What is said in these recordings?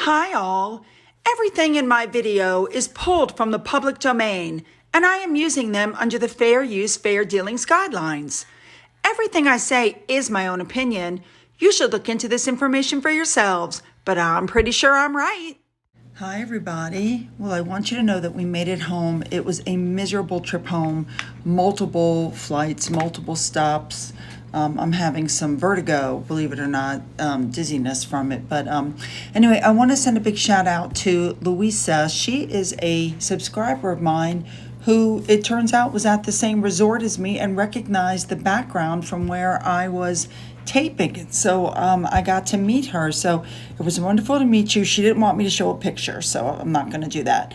Hi all. Everything in my video is pulled from the public domain, and I am using them under the Fair Use, Fair Dealings guidelines. Everything I say is my own opinion. You should look into this information for yourselves, but I'm pretty sure I'm right. Hi everybody. Well, I want you to know that we made it home. It was a miserable trip home, multiple flights, multiple stops. I'm having some vertigo, believe it or not, dizziness from it. But anyway, I want to send a big shout out to Louisa. She is a subscriber of mine who, it turns out, was at the same resort as me and recognized the background from where I was taping it. So I got to meet her. So it was wonderful to meet you. She didn't want me to show a picture, so I'm not going to do that.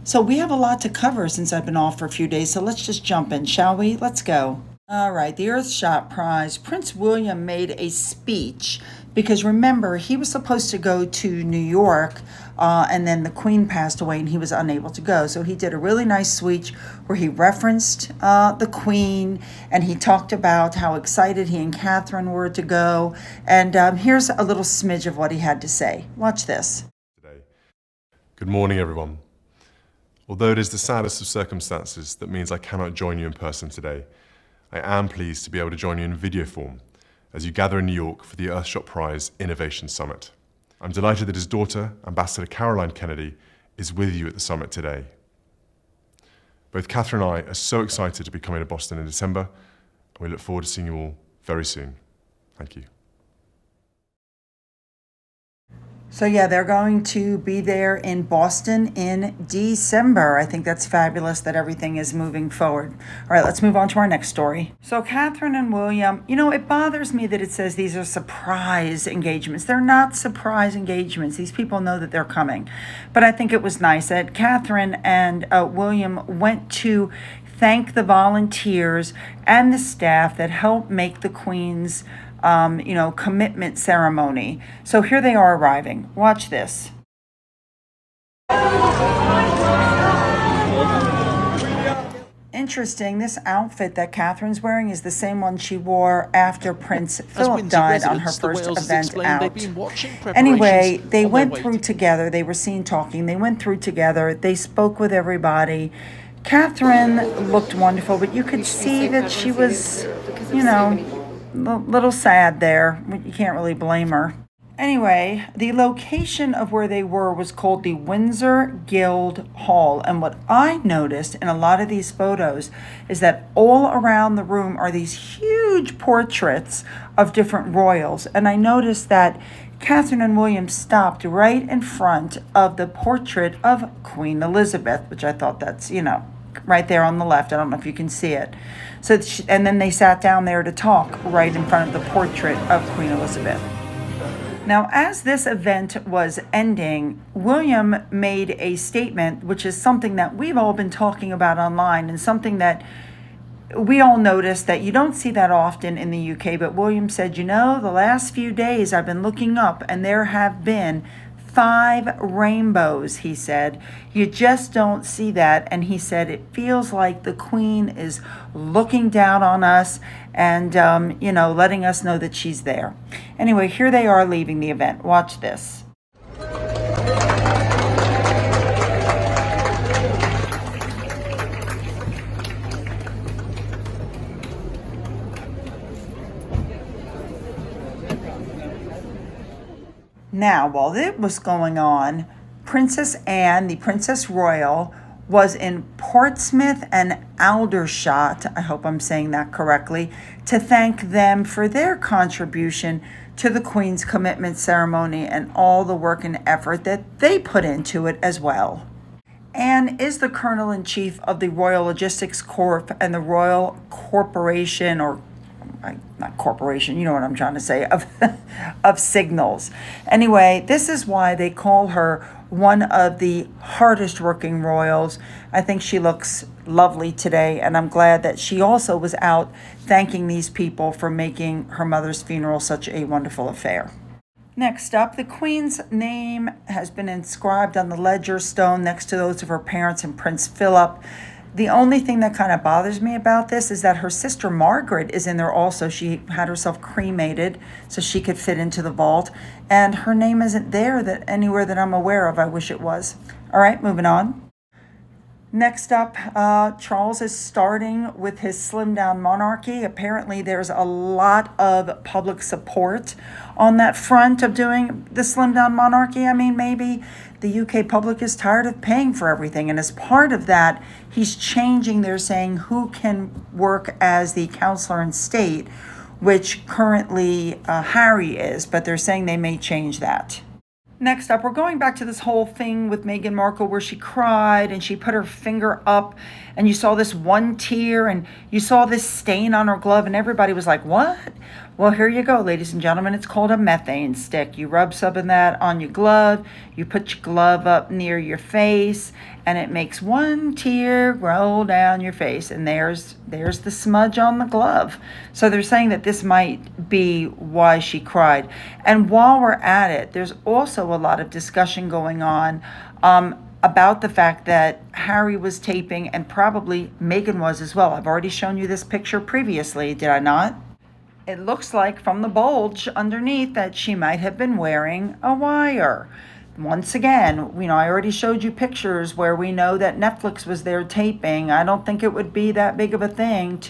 So we have a lot to cover since I've been off for a few days. So let's just jump in, shall we? Let's go. All right, the Earthshot Prize. Prince William made a speech because remember, he was supposed to go to New York and then the Queen passed away and he was unable to go. So he did a really nice speech where he referenced the Queen and he talked about how excited he and Catherine were to go. And here's a little smidge of what he had to say. Watch this. Good morning, everyone. Although it is the saddest of circumstances that means I cannot join you in person today, I am pleased to be able to join you in video form as you gather in New York for the Earthshot Prize Innovation Summit. I'm delighted that his daughter, Ambassador Caroline Kennedy, is with you at the summit today. Both Catherine and I are so excited to be coming to Boston in December, and we look forward to seeing you all very soon. Thank you. So yeah, they're going to be there in Boston in December. I think that's fabulous that everything is moving forward. All right, let's move on to our next story. So Catherine and William, it bothers me that it says these are surprise engagements. They're not surprise engagements. These people know that they're coming. But I think it was nice that Catherine and William went to thank the volunteers and the staff that helped make the Queen's commitment ceremony. So here they are arriving. Watch this. Interesting, this outfit that Catherine's wearing is the same one she wore after Prince Philip died on her first event out. Anyway, they went through together. They were seen talking. They went through together. They spoke with everybody. Catherine looked wonderful, but you could see that she was, a little sad there. You can't really blame her. Anyway, the location of where they were was called the Windsor Guild Hall. And what I noticed in a lot of these photos is that all around the room are these huge portraits of different royals. And I noticed that Catherine and William stopped right in front of the portrait of Queen Elizabeth, which I thought that's, right there on the left. I don't know if you can see it. And then they sat down there to talk right in front of the portrait of Queen Elizabeth. Now, as this event was ending, William made a statement, which is something that we've all been talking about online and something that we all noticed that you don't see that often in the UK. But William said, the last few days I've been looking up and there have been 5 rainbows, he said. You just don't see that. And he said, it feels like the Queen is looking down on us and, letting us know that she's there. Anyway, here they are leaving the event. Watch this. Now, while it was going on, Princess Anne, the Princess Royal, was in Portsmouth and Aldershot, I hope I'm saying that correctly, to thank them for their contribution to the Queen's commitment ceremony and all the work and effort that they put into it as well. Anne is the Colonel-in-Chief of the Royal Logistics Corp and the Royal Corporation, or not corporation, you know what I'm trying to say, of signals. Anyway, this is why they call her one of the hardest working royals. I think she looks lovely today, and I'm glad that she also was out thanking these people for making her mother's funeral such a wonderful affair. Next up, the Queen's name has been inscribed on the ledger stone next to those of her parents and Prince Philip. The only thing that kind of bothers me about this is that her sister Margaret is in there also. She had herself cremated so she could fit into the vault, and her name isn't there that anywhere that I'm aware of. I wish it was. All right, moving on. Next up, Charles is starting with his slim down monarchy. Apparently, there's a lot of public support on that front of doing the slim down monarchy. I mean, maybe the UK public is tired of paying for everything. And as part of that, he's changing, they're saying, who can work as the counselor in state, which currently Harry is, but they're saying they may change that. Next up, we're going back to this whole thing with Meghan Markle where she cried and she put her finger up and you saw this one tear and you saw this stain on her glove and everybody was like, what? Well, here you go, ladies and gentlemen. It's called a methane stick. You rub some of that on your glove, you put your glove up near your face, and it makes one tear roll down your face. And there's the smudge on the glove. So they're saying that this might be why she cried. And while we're at it, there's also a lot of discussion going on about the fact that Harry was taping and probably Meghan was as well. I've already shown you this picture previously, did I not? It looks like from the bulge underneath that she might have been wearing a wire. Once again, I already showed you pictures where we know that Netflix was there taping. I don't think it would be that big of a thing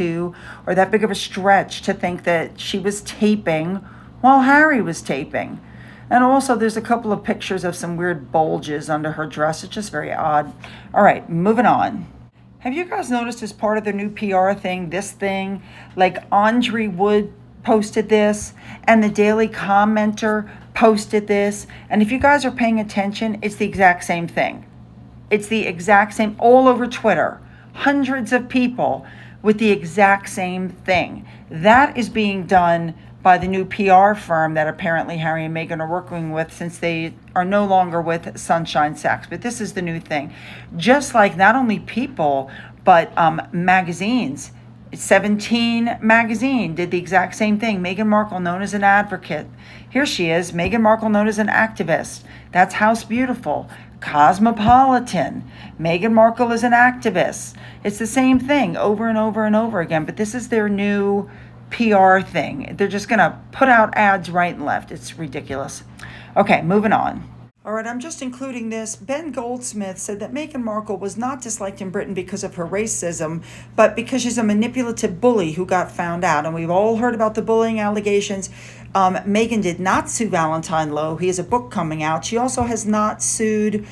or that big of a stretch to think that she was taping while Harry was taping. And also there's a couple of pictures of some weird bulges under her dress. It's just very odd. All right, moving on. Have you guys noticed as part of their new PR thing, this thing, like Andre Wood posted this and the Daily Commenter posted this, and if you guys are paying attention, it's the exact same thing. It's the exact same all over Twitter. Hundreds of people with the exact same thing. That is being done by the new PR firm that apparently Harry and Meghan are working with since they are no longer with Sunshine Sachs. But this is the new thing. Just like not only people, but magazines. 17 magazine did the exact same thing. Meghan Markle, known as an advocate. Here she is, Meghan Markle, known as an activist. That's House Beautiful. Cosmopolitan. Meghan Markle is an activist. It's the same thing over and over and over again, but this is their new PR thing. They're just going to put out ads right and left. It's ridiculous. Okay, moving on. All right, I'm just including this. Ben Goldsmith said that Meghan Markle was not disliked in Britain because of her racism, but because she's a manipulative bully who got found out. And we've all heard about the bullying allegations. Meghan did not sue Valentine Lowe. He has a book coming out. She also has not sued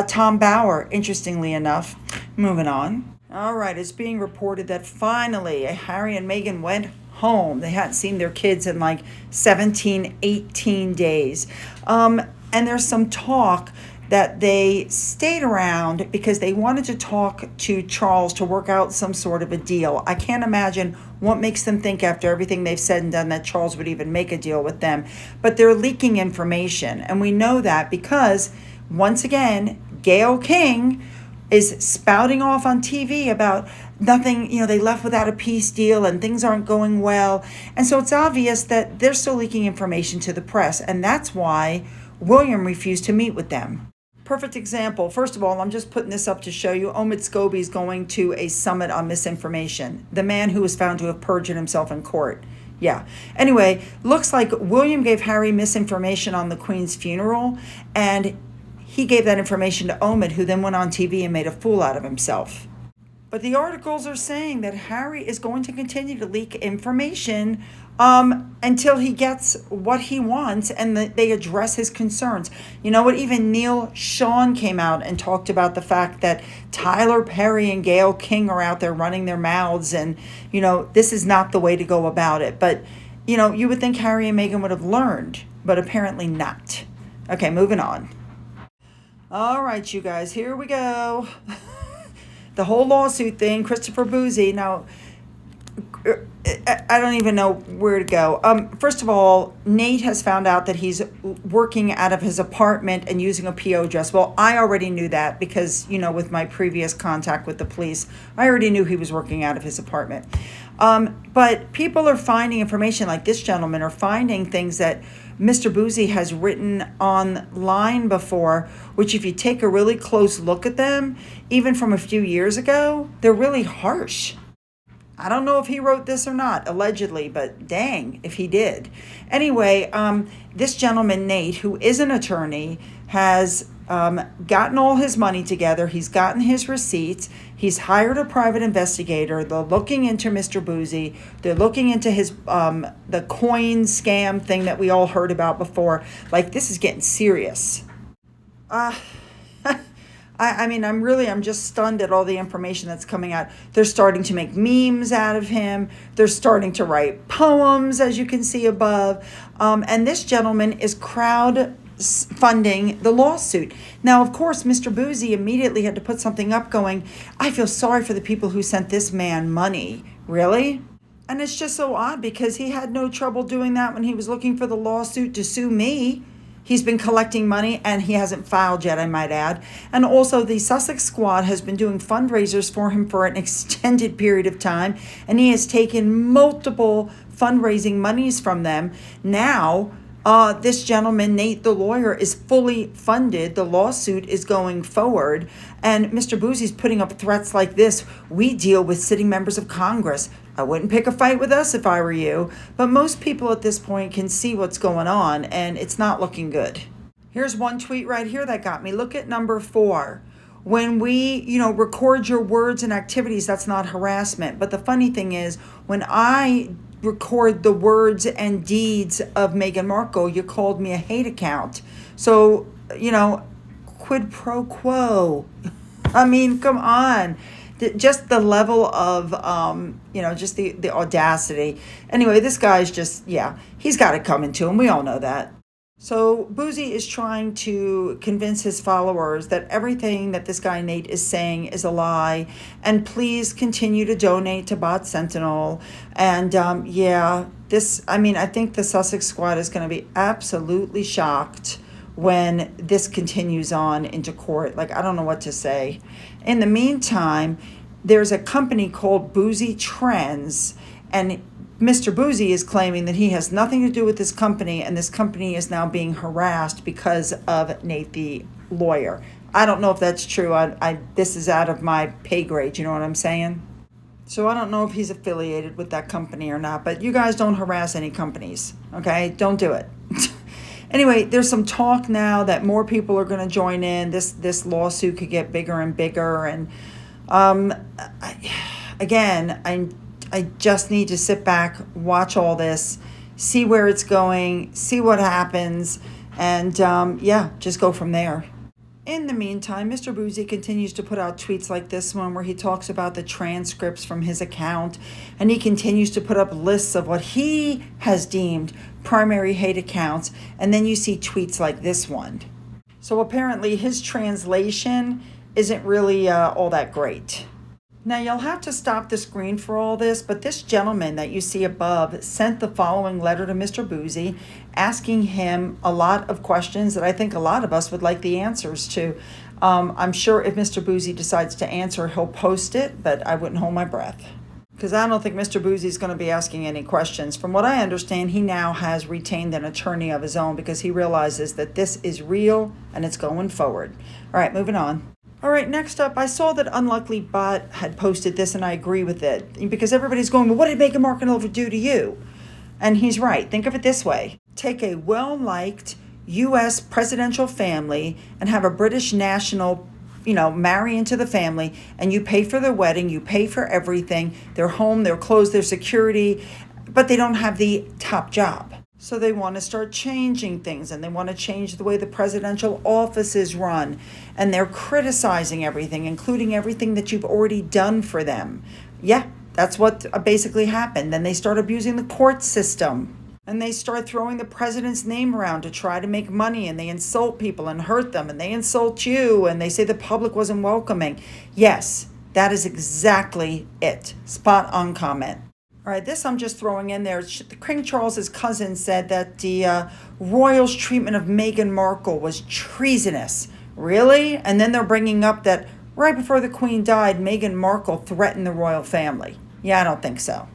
Tom Bauer, interestingly enough. Moving on. All right, it's being reported that finally Harry and Meghan went home. They hadn't seen their kids in like 17, 18 days. And there's some talk that they stayed around because they wanted to talk to Charles to work out some sort of a deal. I can't imagine what makes them think after everything they've said and done that Charles would even make a deal with them. But they're leaking information. And we know that because, once again, Gayle King is spouting off on TV about nothing, they left without a peace deal and things aren't going well. And so it's obvious that they're still leaking information to the press. And that's why William refused to meet with them. Perfect example. First of all, I'm just putting this up to show you. Omid Scobie is going to a summit on misinformation. The man who was found to have perjured himself in court. Yeah. Anyway, looks like William gave Harry misinformation on the Queen's funeral, and he gave that information to Omid, who then went on TV and made a fool out of himself. But the articles are saying that Harry is going to continue to leak information until he gets what he wants and they address his concerns. You know what? Even Neil Sean came out and talked about the fact that Tyler Perry and Gayle King are out there running their mouths and, this is not the way to go about it. But, you would think Harry and Meghan would have learned, but apparently not. Okay, moving on. All right, you guys, here we go. The whole lawsuit thing, Christopher Boozy. Now, I don't even know where to go. First of all, Nate has found out that he's working out of his apartment and using a PO address. Well, I already knew that because, with my previous contact with the police, I already knew he was working out of his apartment. But people are finding information, like this gentleman are finding things that Mr. Boozy has written online before, which if you take a really close look at them, even from a few years ago, they're really harsh. I don't know if he wrote this or not, allegedly, but dang, if he did. Anyway, this gentleman, Nate, who is an attorney, has gotten all his money together. He's gotten his receipts. He's hired a private investigator. They're looking into Mr. Boozy. They're looking into his the coin scam thing that we all heard about before. Like, this is getting serious. I'm just stunned at all the information that's coming out. They're starting to make memes out of him. They're starting to write poems, as you can see above. And this gentleman is crowdfunding the lawsuit. Now, of course, Mr. Boozy immediately had to put something up going, I feel sorry for the people who sent this man money. Really? And it's just so odd because he had no trouble doing that when he was looking for the lawsuit to sue me. He's been collecting money, and he hasn't filed yet, I might add. And also, the Sussex Squad has been doing fundraisers for him for an extended period of time, and he has taken multiple fundraising monies from them. Now, this gentleman, Nate the lawyer, is fully funded. The lawsuit is going forward, and Mr. Boozy's putting up threats like this. We deal with sitting members of Congress. I wouldn't pick a fight with us if I were you, but most people at this point can see what's going on, and it's not looking good. Here's one tweet right here that got me. Look at number 4. When we, record your words and activities, that's not harassment. But the funny thing is, when I record the words and deeds of Meghan Markle, you called me a hate account. So, quid pro quo. I mean, come on. Just the level of, just the audacity. Anyway, this guy's just, he's got it coming to him. We all know that. So Boozy is trying to convince his followers that everything that this guy Nate is saying is a lie. And please continue to donate to Bot Sentinel. And I think the Sussex Squad is going to be absolutely shocked when this continues on into court. Like, I don't know what to say. In the meantime, there's a company called Boozy Trends, and Mr. Boozy is claiming that he has nothing to do with this company, and this company is now being harassed because of Nate the lawyer. I don't know if that's true. This is out of my pay grade, you know what I'm saying? So I don't know if he's affiliated with that company or not, but you guys don't harass any companies, okay? Don't do it. Anyway, there's some talk now that more people are going to join in. This lawsuit could get bigger and bigger. And I just need to sit back, watch all this, see where it's going, see what happens, and just go from there. In the meantime, Mr. Boozy continues to put out tweets like this one where he talks about the transcripts from his account, and he continues to put up lists of what he has deemed primary hate accounts, and then you see tweets like this one. So apparently his translation isn't really all that great. Now, you'll have to stop the screen for all this, but this gentleman that you see above sent the following letter to Mr. Boozy, asking him a lot of questions that I think a lot of us would like the answers to. I'm sure if Mr. Boozy decides to answer, he'll post it, but I wouldn't hold my breath, because I don't think Mr. Boozy is going to be asking any questions. From what I understand, he now has retained an attorney of his own because he realizes that this is real and it's going forward. All right, moving on. All right, next up, I saw that Unlucky Bot had posted this, and I agree with it, because everybody's going, well, what did Meghan Markle do to you? And he's right. Think of it this way. Take a well-liked U.S. presidential family and have a British national, marry into the family, and you pay for their wedding, you pay for everything, their home, their clothes, their security, but they don't have the top job. So they want to start changing things, and they want to change the way the presidential office is run. And they're criticizing everything, including everything that you've already done for them. Yeah, that's what basically happened. Then they start abusing the court system. And they start throwing the president's name around to try to make money, and they insult people and hurt them, and they insult you, and they say the public wasn't welcoming. Yes, that is exactly it. Spot on comment. All right, this I'm just throwing in there. King Charles's cousin said that the royals' treatment of Meghan Markle was treasonous. Really? And then they're bringing up that right before the Queen died, Meghan Markle threatened the royal family. Yeah, I don't think so.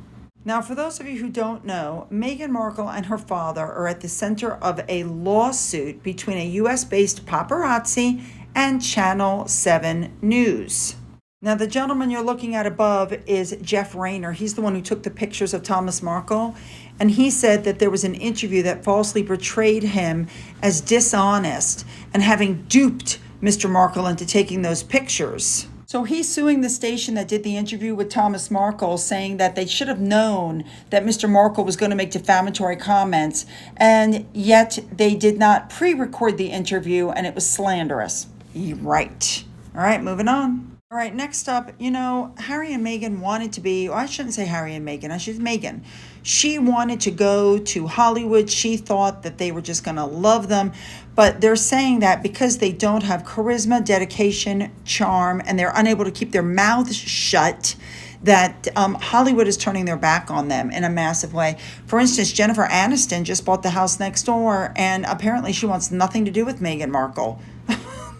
Now, for those of you who don't know, Meghan Markle and her father are at the center of a lawsuit between a US-based paparazzi and Channel 7 News. Now, the gentleman you're looking at above is Jeff Rayner. He's the one who took the pictures of Thomas Markle, and he said that there was an interview that falsely portrayed him as dishonest and having duped Mr. Markle into taking those pictures. So he's suing the station that did the interview with Thomas Markle, saying that they should have known that Mr. Markle was going to make defamatory comments, and yet they did not pre-record the interview, and it was slanderous. Right. All right, moving on. All right, next up, Harry and Meghan wanted to be, well, I shouldn't say Harry and Meghan, I should say Meghan. She wanted to go to Hollywood. She thought that they were just going to love them. But they're saying that because they don't have charisma, dedication, charm, and they're unable to keep their mouths shut, that Hollywood is turning their back on them in a massive way. For instance, Jennifer Aniston just bought the house next door, and apparently she wants nothing to do with Meghan Markle.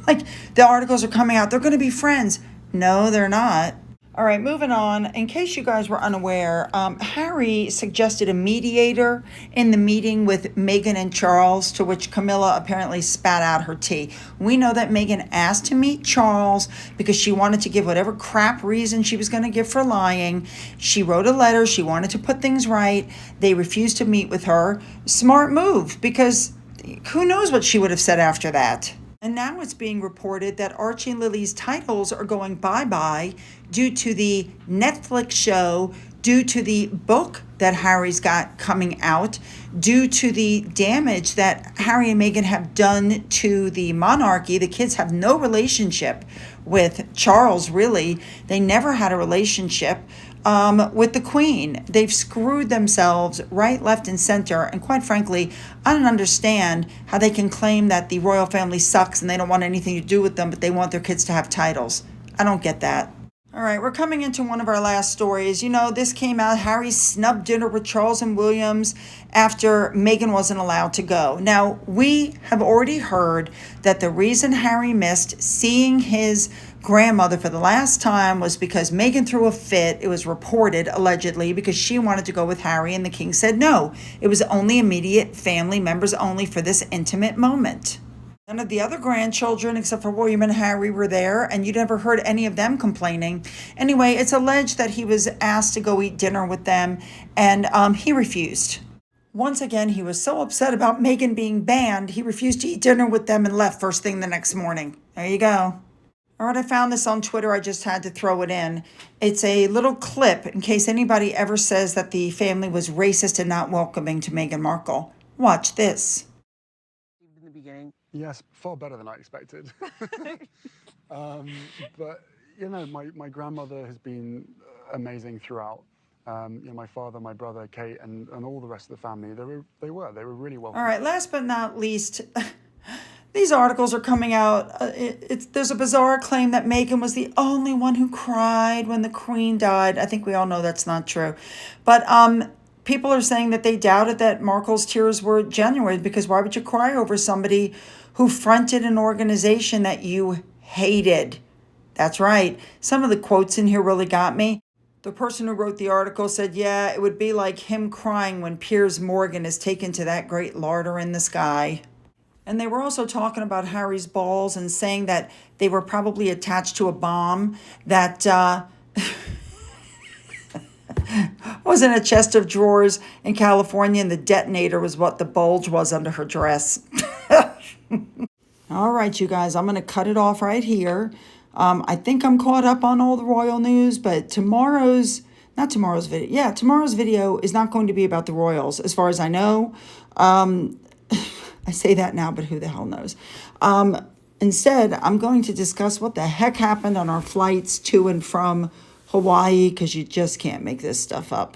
Like, the articles are coming out, they're going to be friends. No, they're not. All right, moving on. In case you guys were unaware, Harry suggested a mediator in the meeting with Meghan and Charles, to which Camilla apparently spat out her tea. We know that Meghan asked to meet Charles because she wanted to give whatever crap reason she was going to give for lying. She wrote a letter. She wanted to put things right. They refused to meet with her. Smart move, because who knows what she would have said after that. And now it's being reported that Archie and Lily's titles are going bye-bye due to the Netflix show, due to the book that Harry's got coming out, due to the damage that Harry and Meghan have done to the monarchy. The kids have no relationship with Charles, really. They never had a relationship with the Queen. They've screwed themselves right, left, and center. And quite frankly, I don't understand how they can claim that the royal family sucks and they don't want anything to do with them, but they want their kids to have titles. I don't get that. All right, we're coming into one of our last stories. This came out, Harry snubbed dinner with Charles and Williams after Meghan wasn't allowed to go. Now, we have already heard that the reason Harry missed seeing his grandmother for the last time was because Meghan threw a fit. It was reported, allegedly, because she wanted to go with Harry, and the king said no. It was only immediate family members only for this intimate moment. None of the other grandchildren, except for William and Harry, were there, and you never heard any of them complaining. Anyway, it's alleged that he was asked to go eat dinner with them, and he refused. Once again, he was so upset about Meghan being banned, he refused to eat dinner with them and left first thing the next morning. There you go. All right, I found this on Twitter. I just had to throw it in. It's a little clip in case anybody ever says that the family was racist and not welcoming to Meghan Markle. Watch this. In the beginning. Yes, far better than I expected. But, my grandmother has been amazing throughout. My father, my brother, Kate, and all the rest of the family, they were really welcome. All right, last but not least, these articles are coming out. There's a bizarre claim that Meghan was the only one who cried when the Queen died. I think we all know that's not true. But people are saying that they doubted that Markle's tears were genuine, because why would you cry over somebody who fronted an organization that you hated? That's right. Some of the quotes in here really got me. The person who wrote the article said, yeah, it would be like him crying when Piers Morgan is taken to that great larder in the sky. And they were also talking about Harry's balls and saying that they were probably attached to a bomb that was in a chest of drawers in California, and the detonator was what the bulge was under her dress. All right, you guys, I'm going to cut it off right here. I think I'm caught up on all the royal news, but tomorrow's video is not going to be about the royals, as far as I know. I say that now, but who the hell knows? Instead, I'm going to discuss what the heck happened on our flights to and from Hawaii, because you just can't make this stuff up.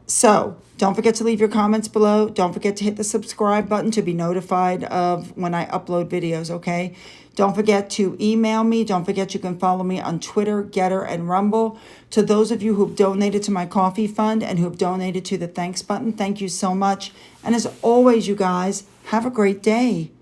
So don't forget to leave your comments below. Don't forget to hit the subscribe button to be notified of when I upload videos, okay? Don't forget to email me. Don't forget you can follow me on Twitter, Getter, and Rumble. To those of you who've donated to my coffee fund and who've donated to the thanks button, thank you so much. And as always, you guys, have a great day.